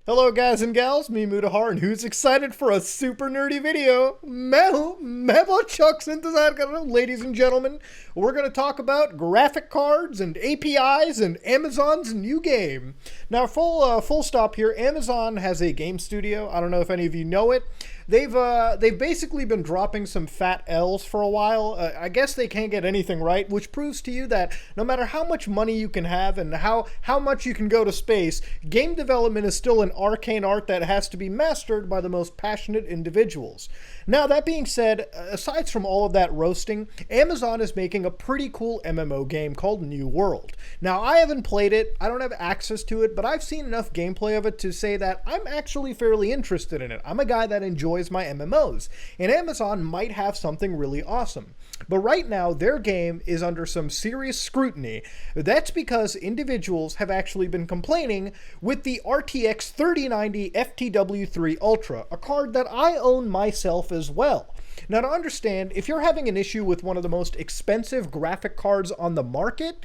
Hello guys and gals, me Mutahar, and who's excited for a super nerdy video? Mevo Chucks into that, ladies and gentlemen. We're going to talk about graphic cards and APIs and Amazon's new game. Now, full stop here. Amazon has a game studio. I don't know if any of you know it. They've basically been dropping some fat L's for a while. I guess they can't get anything right, which proves to you that no matter how much money you can have and how much you can go to space, game development is still an arcane art that has to be mastered by the most passionate individuals. Now, that being said, aside from all of that roasting, Amazon is making a pretty cool MMO game called New World. Now, I haven't played it, I don't have access to it, but I've seen enough gameplay of it to say that I'm actually fairly interested in it. I'm a guy that enjoys my MMOs, and Amazon might have something really awesome. But right now, their game is under some serious scrutiny. That's because individuals have actually been complaining with the RTX 3090 FTW3 Ultra, a card that I own myself as well. Now, to understand, if you're having an issue with one of the most expensive graphic cards on the market,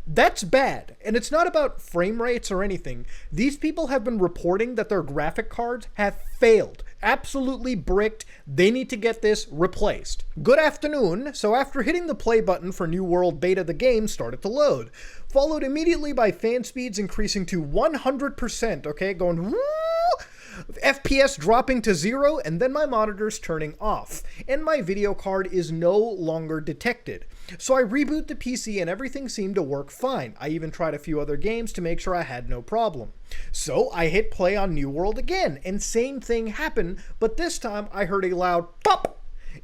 that's bad. And it's not about frame rates or anything. These people have been reporting that their graphic cards have failed. Absolutely bricked. They need to get this replaced. Good afternoon. So after hitting the play button for New World Beta, the game started to load. Followed immediately by fan speeds increasing to 100%, okay? Going woo! FPS dropping to 0, and then my monitor's turning off, and my video card is no longer detected. So I reboot the PC and everything seemed to work fine. I even tried a few other games to make sure I had no problem. So I hit play on New World again, and same thing happened, but this time I heard a loud pop,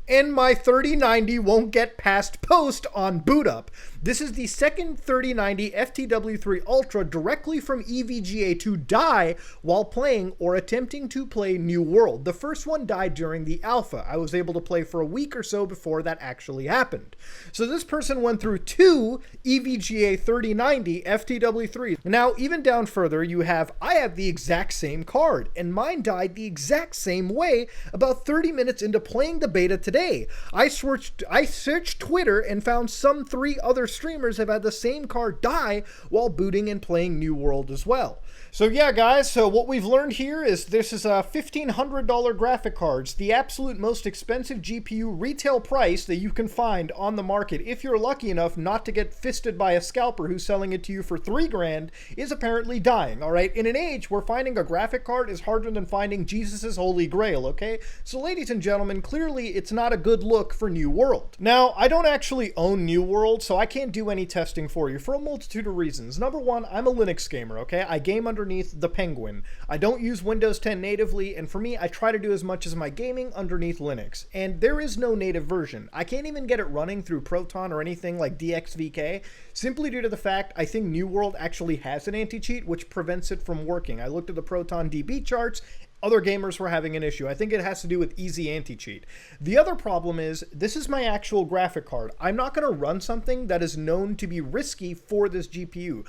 and my 3090 won't get past post on boot up. This is the second 3090 FTW3 Ultra directly from EVGA to die while playing or attempting to play New World. The first one died during the alpha. I was able to play for a week or so before that actually happened. So this person went through two EVGA 3090 FTW3. Now, even down further, I have the exact same card, and mine died the exact same way about 30 minutes into playing the beta today. I searched Twitter and found some 3 other streamers have had the same card die while booting and playing New World as well. So yeah, guys, so what we've learned here is this is $1,500 graphic cards, the absolute most expensive GPU retail price that you can find on the market. If you're lucky enough not to get fisted by a scalper who's selling it to you for $3,000, is apparently dying, all right? In an age where finding a graphic card is harder than finding Jesus's holy grail, okay? So ladies and gentlemen, clearly it's not a good look for New World. Now, I don't actually own New World, so I can't do any testing for you for a multitude of reasons. Number one, I'm a Linux gamer, okay? I game underneath the Penguin. I don't use Windows 10 natively, and for me, I try to do as much as my gaming underneath Linux. And there is no native version. I can't even get it running through Proton or anything like DXVK, simply due to the fact I think New World actually has an anti-cheat, which prevents it from working. I looked at the Proton DB charts. Other gamers were having an issue. I think it has to do with easy anti-cheat. The other problem is, this is my actual graphic card. I'm not going to run something that is known to be risky for this GPU.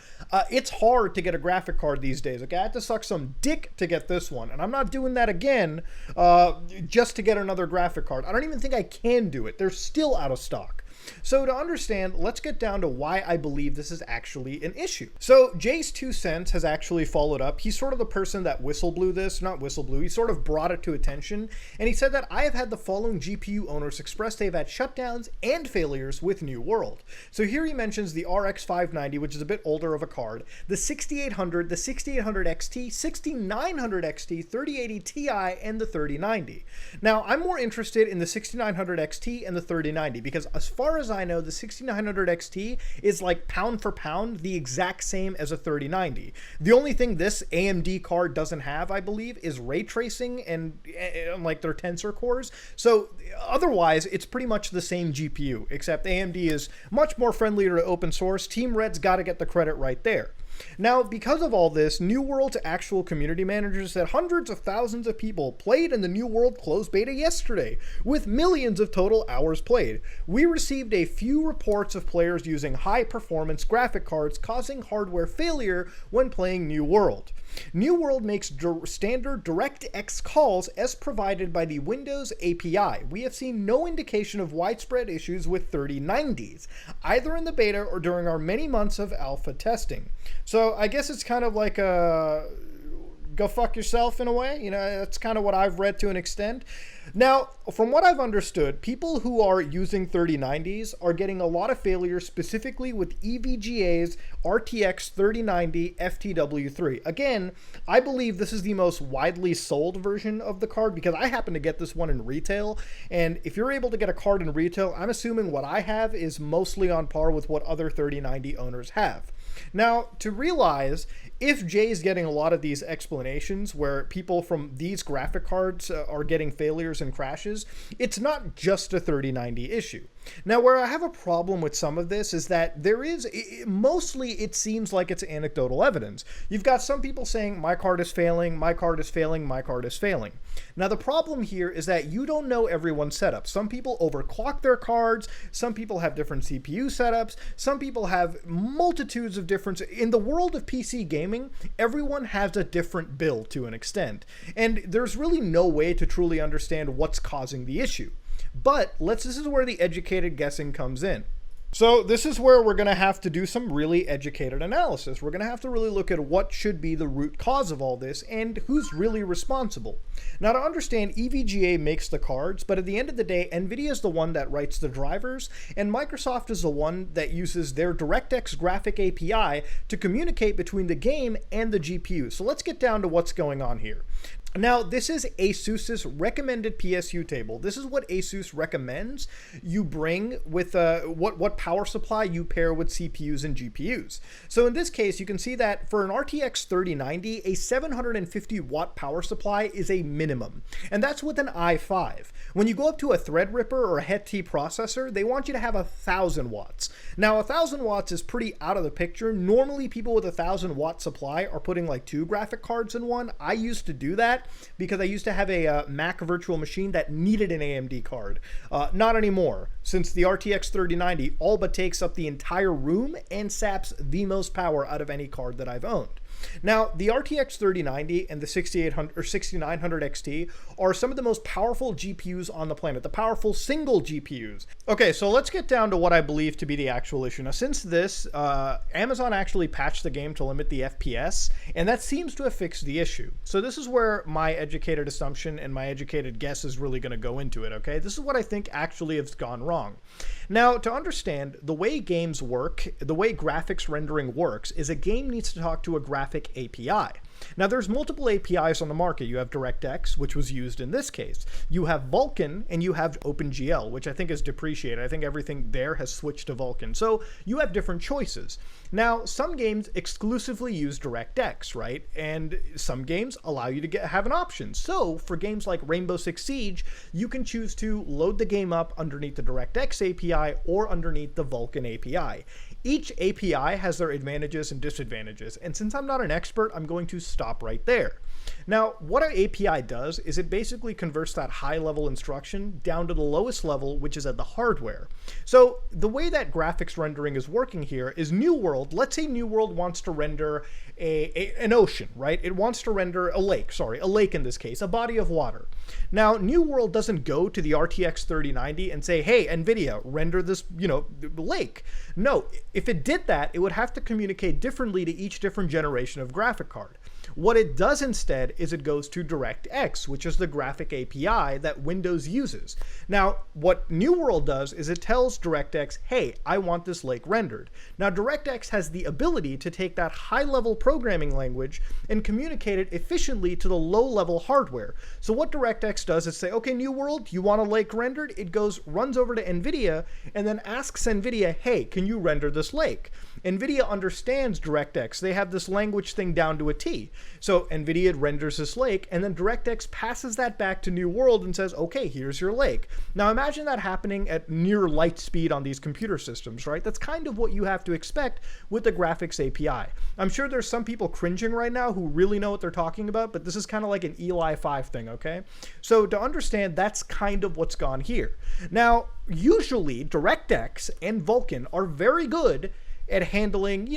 It's hard to get a graphic card these days, okay? I had to suck some dick to get this one, and I'm not doing that again just to get another graphic card. I don't even think I can do it. They're still out of stock. So to understand, let's get down to why I believe this is actually an issue. So Jay's 2 cents has actually followed up. He's sort of the person that whistleblew this, not whistleblew, he sort of brought it to attention. And he said that I have had the following GPU owners express they've had shutdowns and failures with New World. So here he mentions the RX 590, which is a bit older of a card, the 6800, the 6800 XT, 6900 XT, 3080 Ti, and the 3090. Now, I'm more interested in the 6900 XT and the 3090 because as far as I know, the 6900 XT is like pound for pound the exact same as a 3090. The only thing this AMD card doesn't have, I believe, is ray tracing and like their tensor cores. So otherwise, it's pretty much the same GPU, except AMD is much more friendly to open source. Team Red's got to get the credit right there. Now, because of all this, New World's actual community managers said hundreds of thousands of people played in the New World closed beta yesterday, with millions of total hours played. We received a few reports of players using high-performance graphic cards causing hardware failure when playing New World. New World makes standard DirectX calls as provided by the Windows API. We have seen no indication of widespread issues with 3090s, either in the beta or during our many months of alpha testing. So I guess it's kind of like a go fuck yourself in a way. You know, that's kind of what I've read to an extent. Now, from what I've understood, people who are using 3090s are getting a lot of failures specifically with EVGA's RTX 3090 FTW3. Again, I believe this is the most widely sold version of the card because I happen to get this one in retail. And if you're able to get a card in retail, I'm assuming what I have is mostly on par with what other 3090 owners have. Now, to realize if Jay's getting a lot of these explanations where people from these graphic cards are getting failures and crashes, it's not just a 3090 issue. Now, where I have a problem with some of this is that there is, mostly it seems like it's anecdotal evidence. You've got some people saying, my card is failing, my card is failing, my card is failing. Now, the problem here is that you don't know everyone's setup. Some people overclock their cards, some people have different CPU setups, some people have multitudes of different... In the world of PC gaming, everyone has a different build to an extent, and there's really no way to truly understand what's causing the issue. But this is where the educated guessing comes in. So this is where we're going to have to do some really educated analysis. We're going to have to really look at what should be the root cause of all this and who's really responsible. Now, to understand, EVGA makes the cards, but at the end of the day, NVIDIA is the one that writes the drivers, and Microsoft is the one that uses their DirectX graphic API to communicate between the game and the GPU. So let's get down to what's going on here. Now, this is ASUS's recommended PSU table. This is what ASUS recommends you bring with what power supply you pair with CPUs and GPUs. So in this case, you can see that for an RTX 3090, a 750 watt power supply is a minimum, and that's with an i5. When you go up to a Threadripper or a Het processor, they want you to have 1,000 watts. Now, 1,000 watts is pretty out of the picture. Normally, people with 1,000 watt supply are putting like 2 graphic cards in one. I used to do that because I used to have a Mac virtual machine that needed an AMD card. Not anymore, since the RTX 3090 all but takes up the entire room and saps the most power out of any card that I've owned. Now, the RTX 3090 and the 6800 or 6900 XT are some of the most powerful GPUs on the planet, the powerful single GPUs. Okay, so let's get down to what I believe to be the actual issue. Now, since this, Amazon actually patched the game to limit the FPS, and that seems to have fixed the issue. So this is where my educated assumption and my educated guess is really going to go into it, okay? This is what I think actually has gone wrong. Now, to understand, the way games work, the way graphics rendering works, is a game needs to talk to a graphic API. Now, there's multiple APIs on the market. You have DirectX, which was used in this case. You have Vulkan, and you have OpenGL, which I think is depreciated. I think everything there has switched to Vulkan. So you have different choices. Now, some games exclusively use DirectX, right? And some games allow you to have an option. So for games like Rainbow Six Siege, you can choose to load the game up underneath the DirectX API or underneath the Vulkan API. Each API has their advantages and disadvantages, and since I'm not an expert, I'm going to stop right there. Now, what an API does is it basically converts that high-level instruction down to the lowest level, which is at the hardware. So the way that graphics rendering is working here is New World. Let's say New World wants to render an ocean, right? It wants to render a lake in this case, a body of water. Now, New World doesn't go to the RTX 3090 and say, hey, NVIDIA, render this, lake. No, if it did that, it would have to communicate differently to each different generation of graphic card. What it does instead is it goes to DirectX, which is the graphic API that Windows uses. Now, what New World does is it tells DirectX, hey, I want this lake rendered. Now, DirectX has the ability to take that high-level programming language and communicate it efficiently to the low-level hardware. So what DirectX does is say, okay, New World, you want a lake rendered? It runs over to NVIDIA and then asks NVIDIA, hey, can you render this lake? NVIDIA understands DirectX. They have this language thing down to a T. So NVIDIA renders this lake, and then DirectX passes that back to New World and says, okay, here's your lake. Now imagine that happening at near light speed on these computer systems, right? That's kind of what you have to expect with the graphics API. I'm sure there's some people cringing right now who really know what they're talking about, but this is kind of like an Eli 5 thing, okay? So to understand, that's kind of what's gone here. Now, usually DirectX and Vulkan are very good at handling,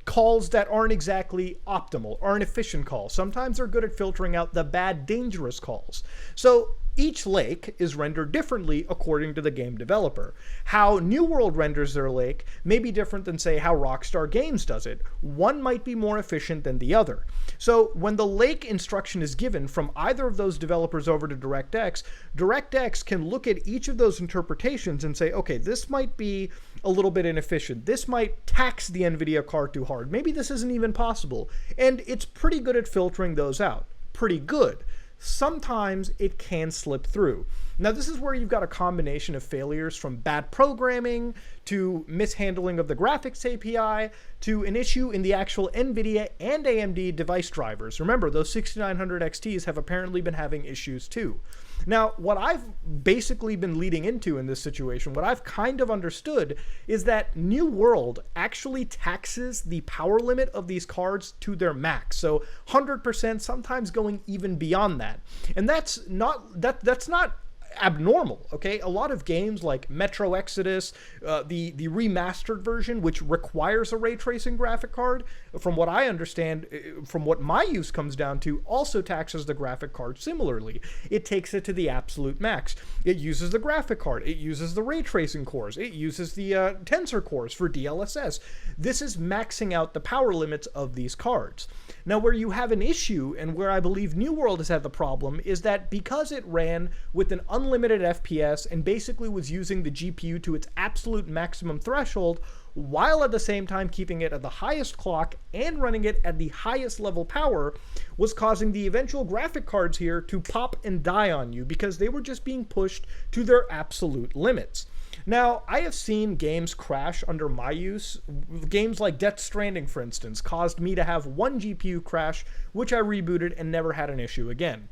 calls that aren't exactly optimal, aren't efficient calls. Sometimes they're good at filtering out the bad, dangerous calls. So Each lake is rendered differently according to the game developer. How New World renders their lake may be different than, say, how Rockstar Games does it. One might be more efficient than the other. So when the lake instruction is given from either of those developers over to DirectX, DirectX can look at each of those interpretations and say, okay, this might be a little bit inefficient. This might tax the NVIDIA card too hard. Maybe this isn't even possible. And it's pretty good at filtering those out. Pretty good. Sometimes it can slip through. Now, this is where you've got a combination of failures, from bad programming to mishandling of the graphics API to an issue in the actual NVIDIA and AMD device drivers. Remember, those 6900 XTs have apparently been having issues too. Now, what I've basically been leading into in this situation, what I've kind of understood, is that New World actually taxes the power limit of these cards to their max. So 100%, sometimes going even beyond that. And that's not abnormal, okay? A lot of games like Metro Exodus, the remastered version, which requires a ray tracing graphic card, from what I understand, from what my use comes down to, also taxes the graphic card similarly. It takes it to the absolute max. It uses the graphic card. It uses the ray tracing cores. It uses the tensor cores for DLSS. This is maxing out the power limits of these cards. Now, where you have an issue, and where I believe New World has had the problem, is that because it ran with an unlimited FPS and basically was using the GPU to its absolute maximum threshold, while at the same time keeping it at the highest clock and running it at the highest level power, was causing the eventual graphic cards here to pop and die on you because they were just being pushed to their absolute limits. Now, I have seen games crash under my use. Games like Death Stranding, for instance, caused me to have one GPU crash, which I rebooted and never had an issue again.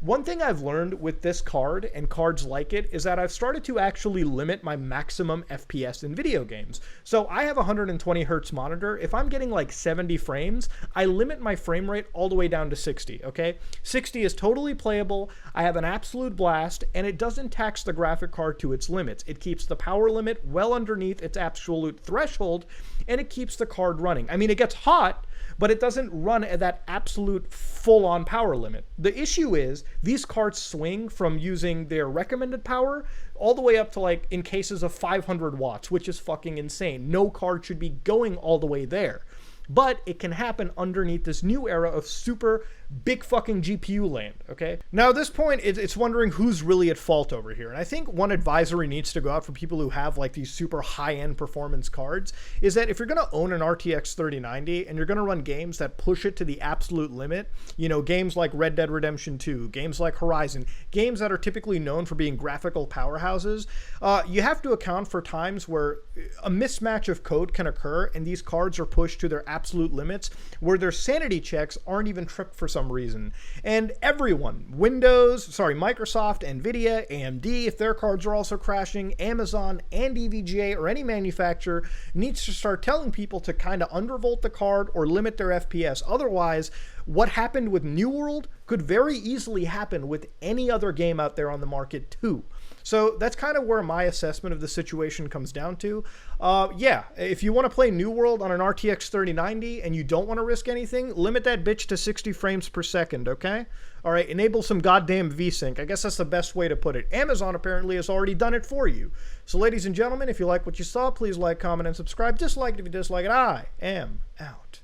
One thing I've learned with this card and cards like it is that I've started to actually limit my maximum FPS in video games. So I have a 120 hertz monitor. If I'm getting like 70 frames, I limit my frame rate all the way down to 60, okay? 60 is totally playable. I have an absolute blast, and it doesn't tax the graphic card to its limits. It keeps the power limit well underneath its absolute threshold, and it keeps the card running. I mean, it gets hot, but it doesn't run at that absolute full-on power limit. The issue is these cards swing from using their recommended power all the way up to, like, in cases of 500 watts, which is fucking insane. No card should be going all the way there. But it can happen underneath this new era of super big fucking GPU land, okay? Now, at this point, it's wondering who's really at fault over here. And I think one advisory needs to go out for people who have like these super high-end performance cards is that if you're gonna own an RTX 3090 and you're gonna run games that push it to the absolute limit, you know, games like Red Dead Redemption 2, games like Horizon, games that are typically known for being graphical powerhouses, you have to account for times where a mismatch of code can occur and these cards are pushed to their absolute limits where their sanity checks aren't even tripped for some reason. And everyone, Microsoft, Nvidia, AMD, if their cards are also crashing, Amazon and EVGA or any manufacturer needs to start telling people to kind of undervolt the card or limit their FPS. Otherwise, what happened with New World could very easily happen with any other game out there on the market too. So that's kind of where my assessment of the situation comes down to. Yeah, if you want to play New World on an RTX 3090 and you don't want to risk anything, limit that bitch to 60 frames per second, okay? All right, enable some goddamn VSync. I guess that's the best way to put it. Amazon apparently has already done it for you. So ladies and gentlemen, if you like what you saw, please like, comment, and subscribe. Dislike it if you dislike it. I am out.